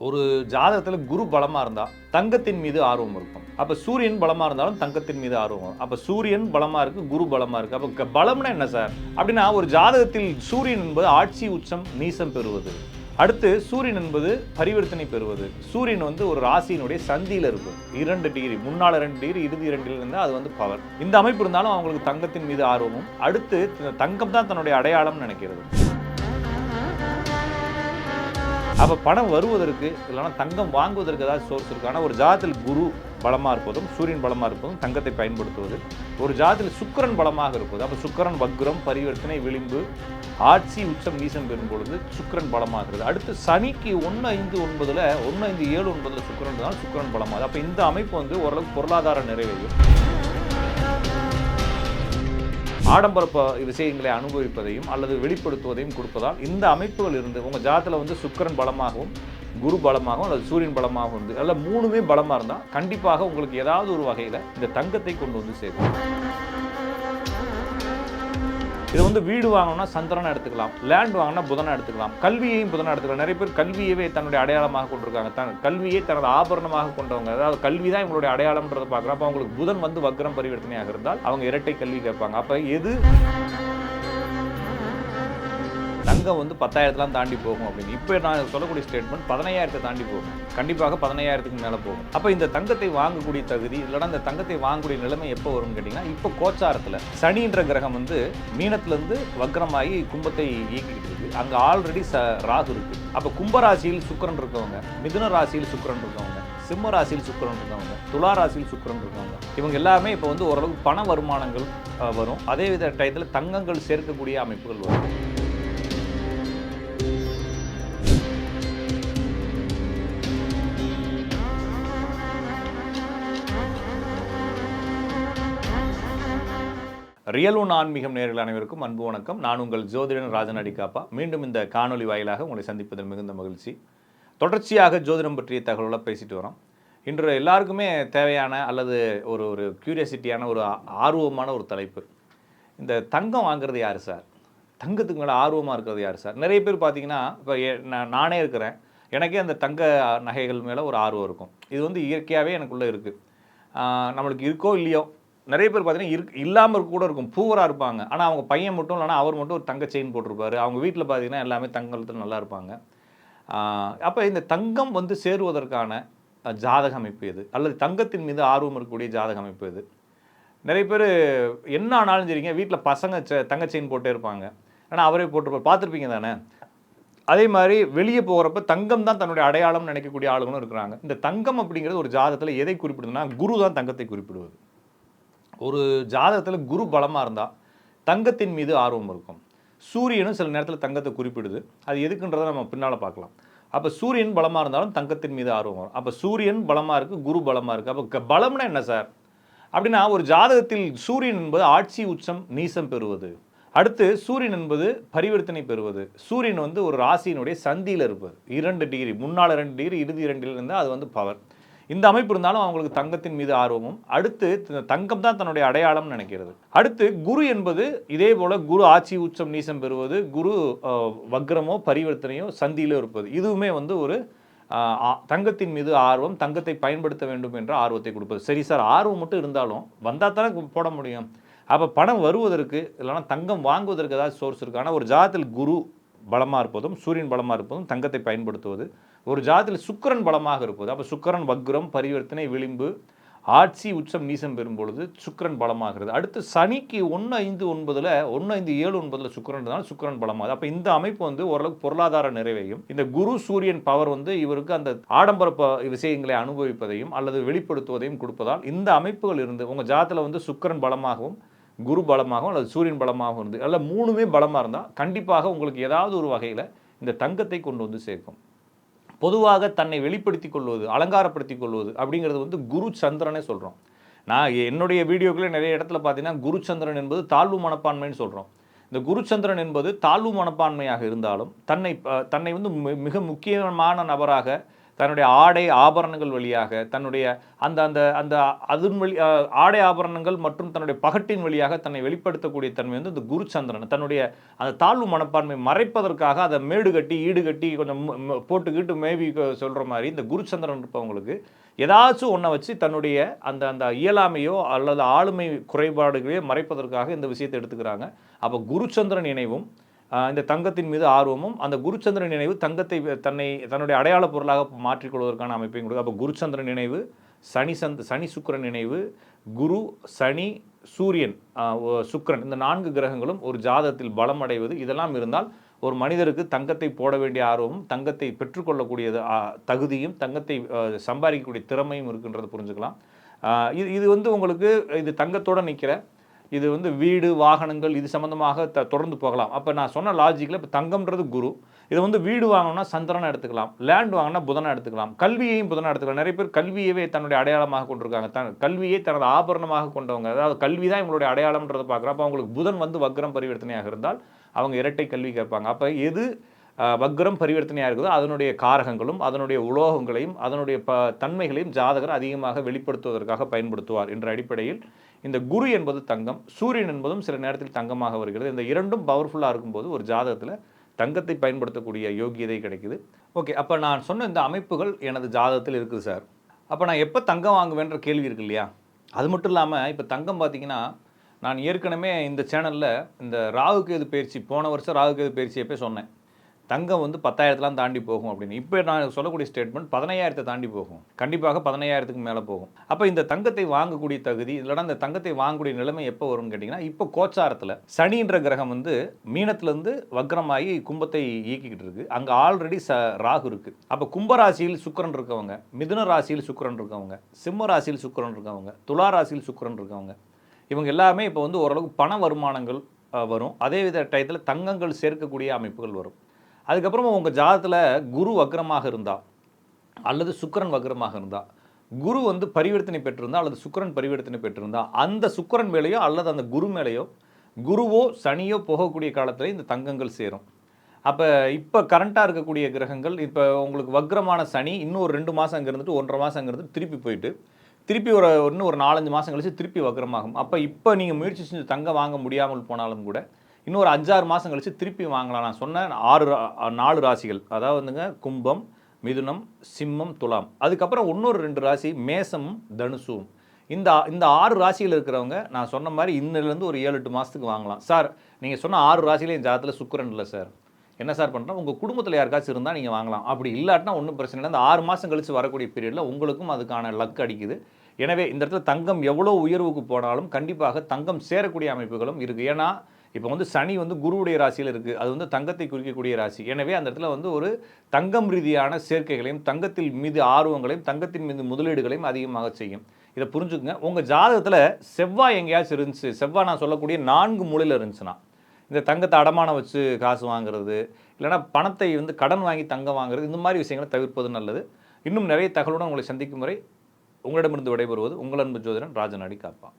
ஒரு ஜாதகத்துல குரு பலமா இருந்தா தங்கத்தின் மீது ஆர்வம் இருக்கும். அப்ப சூரியன் பலமா இருந்தாலும் தங்கத்தின் மீது ஆர்வம் வரும். அப்ப சூரியன் பலமா இருக்கு, குரு பலமா இருக்கு. அப்ப பலம்னா என்ன சார் அப்படின்னா, ஒரு ஜாதகத்தில் சூரியன் என்பது ஆட்சி உச்சம் நீசம் பெறுவது. அடுத்து சூரியன் என்பது பரிவர்த்தனை பெறுவது. சூரியன் ஒரு ராசியினுடைய சந்தியில இருக்கும். 2 டிகிரி, முன்னால 2 டிகிரி, இறுதி 2 இருந்தால் அது பவர். இந்த அமைப்பு இருந்தாலும் அவங்களுக்கு தங்கத்தின் மீது ஆர்வமும், அடுத்து தங்கம் தான் தன்னுடைய அடையாளம் நினைக்கிறது. அப்போ பணம் வருவதற்கு இல்லைனா தங்கம் வாங்குவதற்கு ஏதாவது சோர்ஸ் இருக்கு. ஆனால் ஒரு ஜாதத்தில் குரு பலமாக இருப்பதும் சூரியன் பலமாக இருப்பதும் தங்கத்தை பயன்படுத்துவது. ஒரு ஜாதத்தில் சுக்கிரன் பலமாக இருப்பது. அப்போ சுக்கிரன் வக்ரம், பரிவர்த்தனை, விளிம்பு, ஆட்சி உச்சம் நீசம் பெறும் பொழுது சுக்கிரன் பலமாகிறது. அடுத்து சனிக்கு 1-5-9 1-5-7-9 சுக்கிரன் இருந்தாலும் சுக்கிரன் பலமாகுது. அப்போ இந்த அமைப்பு ஓரளவுக்கு பொருளாதார நிறைவையும் ஆடம்பர விஷயங்களை அனுபவிப்பதையும் அல்லது வெளிப்படுத்துவதையும் கொடுப்பதால் இந்த அமைப்புகள் இருந்து உங்கள் ஜாதத்தில் சுக்கிரன் பலமாகவும் குரு பலமாகவும் அல்லது சூரியன் பலமாகவும் இருந்து அதில் 3மே பலமாக இருந்தால் கண்டிப்பாக உங்களுக்கு ஏதாவது ஒரு வகையில் இந்த தங்கத்தை கொண்டு சேர்க்கும். இது வீடு வாங்கணும்னா சந்திரனை எடுத்துக்கலாம், லேண்ட் வாங்கினா புதனை எடுத்துக்கலாம், கல்வியையும் புதனை எடுத்துக்கலாம். நிறைய பேர் கல்வியவே தன்னுடைய அடையாளமாக கொண்டிருக்காங்க, கல்வியை தனது ஆபரணமாக கொண்டவங்க. அதாவது கல்வி தான் இவங்களுடைய அடையாளம்ன்றதை பார்க்குறோம். அப்போ அவங்களுக்கு புதன் வக்ரம் பரிவர்த்தனையாக இருந்தால் அவங்க இரட்டை கல்வி கேட்பாங்க. அப்போ எது தங்கம் 10,000 தாண்டி போகும் அப்படின்னு இப்போ நான் சொல்லக்கூடிய ஸ்டேட்மெண்ட் 15,000 தாண்டி போகும். கண்டிப்பாக 15,000க்கு மேலே போகும். அப்போ இந்த தங்கத்தை வாங்கக்கூடிய தகுதி இல்லைனா இந்த தங்கத்தை வாங்கக்கூடிய நிலைமை எப்போ வரும்னு கேட்டிங்கன்னா, இப்போ கோச்சாரத்தில் சனின்ற கிரகம் மீனத்திலேருந்து வக்ரமாகி கும்பத்தை இயக்கிக்கிட்டு இருக்கு. அங்கே ஆல்ரெடி ராகு இருக்கு. அப்போ கும்பராசியில் சுக்கிரன் இருக்கவங்க, மிதுன ராசியில் சுக்கிரன் இருக்கவங்க, சிம்ம ராசியில் சுக்கிரன் இருக்கவங்க, துலா ராசியில் சுக்கிரன் இருக்கவங்க, இவங்க எல்லாமே இப்போ ஓரளவுக்கு பண வருமானங்கள் வரும். அதே வித டயத்தில் தங்கங்கள் சேர்க்கக்கூடிய அமைப்புகள் வரும். ரியல் ஒன் ஆன்மீகம் நேயர்கள் அனைவருக்கும் அன்பு வணக்கம். நான் உங்கள் ஜோதிடன் ராஜன் அடிக்காப்பா. மீண்டும் இந்த காணொலி வாயிலாக உங்களை சந்திப்பதில் மிகுந்த மகிழ்ச்சி. தொடர்ச்சியாக ஜோதிடம் பற்றிய தகவல்களை பேசிட்டு வரோம். இன்று எல்லாருக்குமே தேவையான அல்லது ஒரு கியூரியாசிட்டியான ஒரு ஆர்வமான ஒரு தலைப்பு, இந்த தங்கம் வாங்குறது யார் சார், தங்கத்துக்கு மேலே ஆர்வமாக இருக்கிறது யார் சார். நிறைய பேர் பார்த்தீங்கன்னா, இப்போ நானே இருக்கிறேன், எனக்கே அந்த தங்க நகைகள் மேலே ஒரு ஆர்வம் இருக்கும். இது இயற்கையாகவே எனக்குள்ளே இருக்குது. நம்மளுக்கு இருக்கோ இல்லையோ, நிறைய பேர் பார்த்தீங்கன்னா இல்லாமல் கூட இருக்கும், பூவராக இருப்பாங்க. ஆனால் அவங்க பையன் மட்டும் இல்லைனா அவர் மட்டும் ஒரு தங்க செயின் போட்டிருப்பாரு. அவங்க வீட்டில் பார்த்தீங்கன்னா எல்லாமே தங்கத்தில் நல்லா இருப்பாங்க. அப்போ இந்த தங்கம் சேருவதற்கான ஜாதக அமைப்பு எது, அல்லது தங்கத்தின் மீது ஆர்வம் இருக்கக்கூடிய ஜாதக அமைப்பு எது. நிறைய பேர் என்ன ஆனாலும் சரிங்க, வீட்டில் பசங்க தங்க செயின் போட்டே இருப்பாங்க, ஆனால் அவரே போட்டிருப்பார், பார்த்துருப்பீங்க தானே. அதே மாதிரி வெளியே போகிறப்ப தங்கம் தான் தன்னுடைய அடையாளம் நினைக்கக்கூடிய ஆளுங்களும் இருக்கிறாங்க. இந்த தங்கம் அப்படிங்கிறது ஒரு ஜாதகத்தில் எதை குறிப்பிடுதுன்னா, குரு தான் தங்கத்தை குறிப்பிடுவது. ஒரு ஜாதகத்தில் குரு பலமாக இருந்தால் தங்கத்தின் மீது ஆர்வம் இருக்கும். சூரியனும் சில நேரத்தில் தங்கத்தை குறிப்பிடுது. அது எதுக்குன்றதை நம்ம பின்னால் பார்க்கலாம். அப்போ சூரியன் பலமாக இருந்தாலும் தங்கத்தின் மீது ஆர்வம் வரும். அப்போ சூரியன் பலமாக இருக்குது, குரு பலமாக இருக்குது. அப்போ பலம்னா என்ன சார் அப்படின்னா, ஒரு ஜாதகத்தில் சூரியன் என்பது ஆட்சி உச்சம் நீசம் பெறுவது. அடுத்து சூரியன் என்பது பரிவர்த்தனை பெறுவது. சூரியன் ஒரு ராசியினுடைய சந்தியில் இருப்பது. 2 டிகிரி, முன்னால் 2 டிகிரி, இறுதி 2 இருந்தால் அது பவர். இந்த அமைப்பு இருந்தாலும் அவங்களுக்கு தங்கத்தின் மீது ஆர்வமும், அடுத்து தங்கம் தான் தன்னுடைய அடையாளம் நினைக்கிறது. அடுத்து குரு என்பது இதே போல குரு ஆட்சி உச்சம் நீசம் பெறுவது, குரு வக்ரமோ பரிவர்த்தனையோ சந்தியிலோ இருப்பது. இதுவுமே ஒரு தங்கத்தின் மீது ஆர்வம், தங்கத்தை பயன்படுத்த வேண்டும் என்ற ஆர்வத்தை கொடுப்பது. சரி சார், ஆர்வம் மட்டும் இருந்தாலும் வந்தால் தானே போட முடியும். அப்போ பணம் வருவதற்கு இல்லைனா தங்கம் வாங்குவதற்கு ஏதாவது சோர்ஸ் இருக்கு. ஆனால் ஒரு ஜாதத்தில் குரு பலமாக இருப்பதும் சூரியன் பலமாக இருப்பதும் தங்கத்தை பயன்படுத்துவது. ஒரு ஜாதத்தில் சுக்கிரன் பலமாக இருப்பது. அப்போ சுக்கிரன் வக்ரம், பரிவர்த்தனை, விளிம்பு, ஆட்சி உச்சம் நீசம் பெறும் பொழுது சுக்கிரன் பலமாகிறது. அடுத்து சனிக்கு 1-5-9 1-5-7-9 சுக்கிரன் இருந்தாலும் சுக்கிரன் பலமாகுது. அப்போ இந்த அமைப்பு ஓரளவுக்கு பொருளாதார நிறைவையும், இந்த குரு சூரியன் பவர் இவருக்கு அந்த ஆடம்பர விஷயங்களை அனுபவிப்பதையும் அல்லது வெளிப்படுத்துவதையும் கொடுப்பதால் இந்த அமைப்புகள் இருந்து உங்கள் ஜாதத்தில் சுக்கிரன் பலமாகவும் குரு பலமாகவும் அல்லது சூரியன் பலமாகவும் இருந்து அல்ல 3மே பலமாக இருந்தால் கண்டிப்பாக உங்களுக்கு ஏதாவது ஒரு வகையில் இந்த தங்கத்தை கொண்டு சேர்க்கும். பொதுவாக தன்னை வெளிப்படுத்திக் கொள்வது, அலங்காரப்படுத்திக் கொள்வது அப்படிங்கிறது குரு சந்திரனே சொல்கிறோம். நான் என்னுடைய வீடியோக்களே நிறைய இடத்துல பார்த்தீங்கன்னா, குரு சந்திரன் என்பது தாழ்வு மனப்பான்மைன்னு சொல்கிறோம். இந்த குரு சந்திரன் என்பது தாழ்வு மனப்பான்மையாக இருந்தாலும் தன்னை மிக முக்கியமான நபராக, தன்னுடைய ஆடை ஆபரணங்கள் வழியாக தன்னுடைய அந்த அந்த அந்த அதன் வழி ஆடை ஆபரணங்கள் மற்றும் தன்னுடைய பகட்டின் வழியாக தன்னை வெளிப்படுத்தக்கூடிய தன்மை வந்து இந்த குருச்சந்திரன் தன்னுடைய அந்த தாழ்வு மனப்பான்மை மறைப்பதற்காக அதை மேடு கட்டி ஈடு கட்டி கொஞ்சம் போட்டுக்கிட்டு மேவி சொல்கிற மாதிரி இந்த குருச்சந்திரன் இருப்பவங்களுக்கு ஏதாச்சும் ஒன்றை வச்சு தன்னுடைய அந்த அந்த இயலாமையோ அல்லது ஆளுமை குறைபாடுகளையோ மறைப்பதற்காக இந்த விஷயத்தை எடுத்துக்கிறாங்க. அப்போ குருச்சந்திரன் நினைவும் இந்த தங்கத்தின் மீது ஆர்வமும் அந்த குருச்சந்திரன் நினைவு தங்கத்தை தன்னுடைய அடையாள பொருளாக மாற்றிக்கொள்வதற்கான அமைப்பையும் கொடுக்கும். அப்போ குருச்சந்திரன் நினைவு, சனி சுக்கிரன் நினைவு, குரு சனி சூரியன் சுக்கிரன் இந்த 4 கிரகங்களும் ஒரு ஜாதகத்தில் பலம் அடைவது இதெல்லாம் இருந்தால் ஒரு மனிதருக்கு தங்கத்தை போட வேண்டிய ஆர்வமும் தங்கத்தை பெற்றுக்கொள்ளக்கூடியது தகுதியும் தங்கத்தை சம்பாதிக்கக்கூடிய திறமையும் இருக்குன்றதை புரிஞ்சுக்கலாம். இது வந்து உங்களுக்கு இது தங்கத்தோடு நிற்கிற இது வந்து வீடு வாகனங்கள் இது சம்மந்தமாக தொடர்ந்து போகலாம். அப்போ நான் சொன்ன லாஜிக்கில் இப்போ தங்கம்ன்றது குரு, இதை வந்து வீடு வாங்கணும்னா சந்திரனை எடுத்துக்கலாம், லேண்ட் வாங்கினா புதனை எடுத்துக்கலாம், கல்வியையும் புதனை எடுத்துக்கலாம். நிறைய பேர் கல்வியவே தன்னுடைய அடையாளமாக கொண்டிருக்காங்க, கல்வியை தனது ஆபரணமாக கொண்டவங்க, அதாவது கல்வி தான் இவங்களுடைய அடையாளம்ன்றதை பார்க்குறோம். அப்போ அவங்களுக்கு புதன் வந்து வக்ரம் பரிவர்த்தனையாக இருந்தால் அவங்க இரட்டை கல்வி கேட்பாங்க. அப்போ எது வக்ரம் பரிவர்த்தனையாக இருக்குதோ அதனுடைய காரகங்களும் அதனுடைய உலோகங்களையும் அதனுடைய தன்மைகளையும் ஜாதகர் அதிகமாக வெளிப்படுத்துவதற்காக பயன்படுத்துவார் என்ற அடிப்படையில் இந்த குரு என்பது தங்கம், சூரியன் என்பதும் சில நேரத்தில் தங்கமாக வருகிறது. இந்த இரண்டும் பவர்ஃபுல்லாக இருக்கும்போது ஒரு ஜாதகத்தில் தங்கத்தை பயன்படுத்தக்கூடிய யோகியதை கிடைக்குது. ஓகே, அப்போ நான் சொன்ன இந்த அமைப்புகள் எனது ஜாதகத்தில் இருக்குது சார். அப்போ நான் எப்போ தங்கம் வாங்குவேன்ற கேள்வி இருக்கு இல்லையா? அது மட்டும் இல்லாமல் இப்போ தங்கம் பார்த்தீங்கன்னா நான் ஏற்கனவே இந்த சேனலில் இந்த ராகுகேது பயிற்சி போன வருஷம் ராகுகேது பயிற்சியப்போ சொன்னேன் தங்கம் வந்து 10,000 தாண்டி போகும் அப்படின்னு. இப்போ நான் சொல்லக்கூடிய ஸ்டேட்மெண்ட் 15,000 தாண்டி போகும், கண்டிப்பாக 15,000க்கு மேலே போகும். அப்போ இந்த தங்கத்தை வாங்கக்கூடிய தகுதி இல்லைனா இந்த தங்கத்தை வாங்கக்கூடிய நிலைமை எப்போ வரும்னு கேட்டிங்கன்னா, இப்போ கோச்சாரத்தில் சனின்ற கிரகம் வந்து மீனத்திலேருந்து வக்ரமாகி கும்பத்தை இயக்கிக்கிட்டு இருக்குது. அங்கே ஆல்ரெடி ராகு இருக்குது. அப்போ கும்பராசியில் சுக்கிரன் இருக்கவங்க, மிதுன ராசியில் சுக்கிரன் இருக்கவங்க, சிம்ம ராசியில் சுக்கிரன் இருக்கவங்க, துலா ராசியில் சுக்கிரன் இருக்கவங்க, இவங்க எல்லாமே இப்போ வந்து ஓரளவுக்கு பண வருமானங்கள் வரும். அதே வித டயத்தில் தங்கங்கள் சேர்க்கக்கூடிய அமைப்புகள் வரும். அதுக்கப்புறமா உங்கள் ஜாதகத்தில் குரு வக்ரமாக இருந்தால் அல்லது சுக்கிரன் வக்ரமாக இருந்தால், குரு வந்து பரிவர்த்தனை பெற்றிருந்தால் அல்லது சுக்கிரன் பரிவர்த்தனை பெற்றிருந்தால் அந்த சுக்கிரன் மேலேயோ அல்லது அந்த குரு மேலேயோ குருவோ சனியோ போகக்கூடிய காலத்தில் இந்த தங்கங்கள் சேரும். அப்போ இப்போ கரண்ட்டாக இருக்கக்கூடிய கிரகங்கள் இப்போ உங்களுக்கு வக்ரமான சனி இன்னும் ஒரு 2 மாதம் அங்கே இருந்துட்டு 1.5 மாதம் அங்கே இருந்துட்டு திருப்பி போயிட்டு திருப்பி இன்னும் ஒரு 4-5 மாதம் கழிச்சு திருப்பி வக்ரமாகும். அப்போ இப்போ நீங்கள் முயற்சி செஞ்சு தங்கம் வாங்க முடியாமல் போனாலும் கூட இன்னொரு 5-6 மாதம் கழிச்சு திருப்பி வாங்கலாம். நான் சொன்ன 4 ராசிகள், அதாவது வந்துங்க கும்பம், மிதுனம், சிம்மம், துலாம், அதுக்கப்புறம் இன்னொரு 2 ராசி மேசம், தனுசும். இந்த 6 ராசியில் இருக்கிறவங்க நான் சொன்ன மாதிரி இன்னிலேருந்து ஒரு 7-8 மாதத்துக்கு வாங்கலாம். சார் நீங்கள் சொன்ன 6 ராசியிலே என் ஜாதகத்தில் சுக்கிரன் இல்லை சார், என்ன சார் பண்ணுறோம்? உங்கள் குடும்பத்தில் யாருக்காச்சும் இருந்தால் நீங்கள் வாங்கலாம். அப்படி இல்லாட்டினா ஒன்றும் பிரச்சனை இல்லை. இந்த 6 மாதம் கழித்து வரக்கூடிய பீரியடில் உங்களுக்கும் அதுக்கான லக் அடிக்குது. எனவே இந்த இடத்துல தங்கம் எவ்வளோ உயர்வுக்கு போனாலும் கண்டிப்பாக தங்கம் சேரக்கூடிய அமைப்புகளும் இருக்குது. ஏன்னா இப்போ வந்து சனி வந்து குருவுடைய ராசியில் இருக்குது, அது வந்து தங்கத்தை குறிக்கக்கூடிய ராசி. எனவே அந்த இடத்துல வந்து ஒரு தங்கம் ரீதியான சேர்க்கைகளையும் தங்கத்தில் மீது ஆர்வங்களையும் தங்கத்தின் மீது முதலீடுகளையும் அதிகமாக செய்யும். இதை புரிஞ்சுக்குங்க. உங்கள் ஜாதகத்தில் செவ்வாய் எங்கேயாச்சும் இருந்துச்சு, செவ்வாய் நான் சொல்லக்கூடிய 4 மூலையில் இருந்துச்சுன்னா இந்த தங்கத்தை அடமானம் வச்சு காசு வாங்குறது இல்லைனா பணத்தை வந்து கடன் வாங்கி தங்கம் வாங்குறது இந்த மாதிரி விஷயங்களை தவிர்ப்பது நல்லது. இன்னும் நிறைய தகவலுடன் உங்களை சந்திக்கும் முறை உங்களிடமிருந்து விடைபெறுவது உங்கள் அன்பு ஜோதிடன் ராஜநாடி காப்பா.